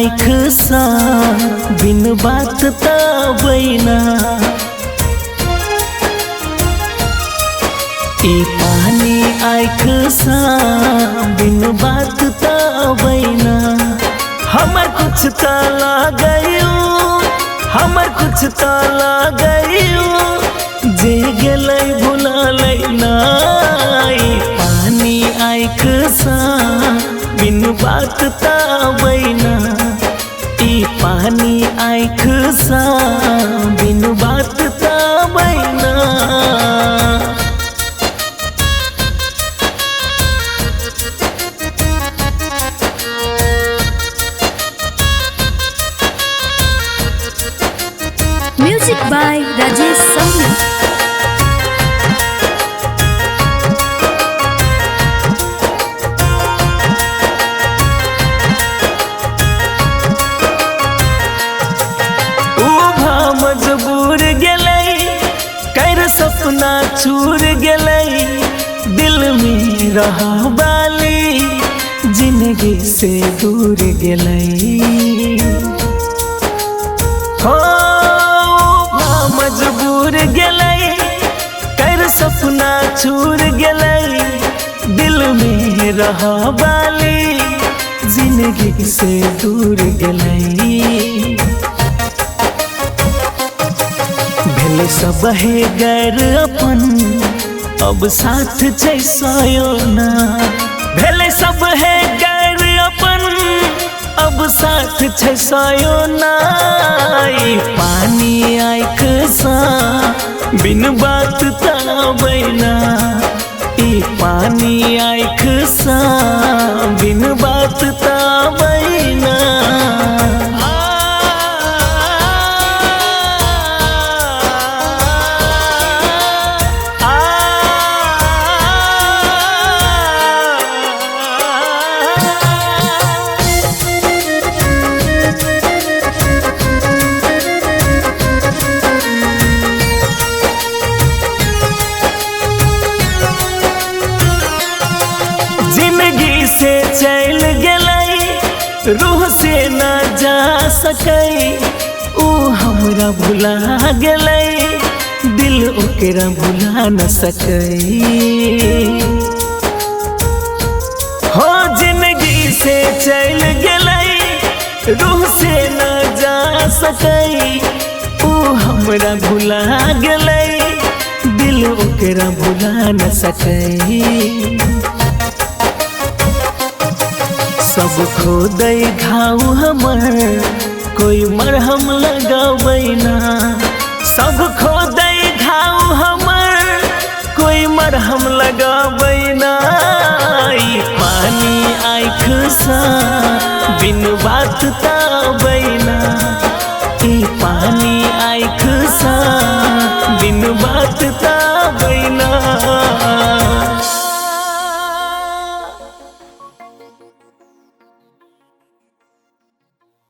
आँख सा बिन बात तबैना ई पानी आँख सा बिन बात तबैना हमर कुछ त लागयो हमर कुछ त लागयो जे गेलै भुलालै ना ई पानी आँख सा बिन बात तबैना ई पानी आँख सा बिन बात तबैना। Music by Rajesh Sahni। मजबूर गेलै कर सपना छूर गेलै दिल में रहा बाली जिंदगी से दूर गेलै हो मजबूर गेलै कर सपना छूर गेलै दिल में रहा बाली जिंदगी से दूर गेलै सब है गैर अपन अब साथ छैसयो ना भेले सब है गैर अपन अब साथ छैसयो ना ई पानी आँख सा बिन बात तबैना ई पानी आँख सा बिन बात तबैना। जिंदगी से चल गेलै रूह से न जा सकै ऊ हमरा भुला गेलै दिल ओकरा भुला न सकै हो जिंदगी से चल गेलै रूह से न जा सकै ऊ हमरा भुला गेलै दिल ओकरा भुला न सकै सब खो दै घाव हमर कोई मरहम लगावैना सब खो दै घाव हमर कोई मरहम लगावैना ई पानी आँख सा बिन बात तबैना ई पानी आँख सा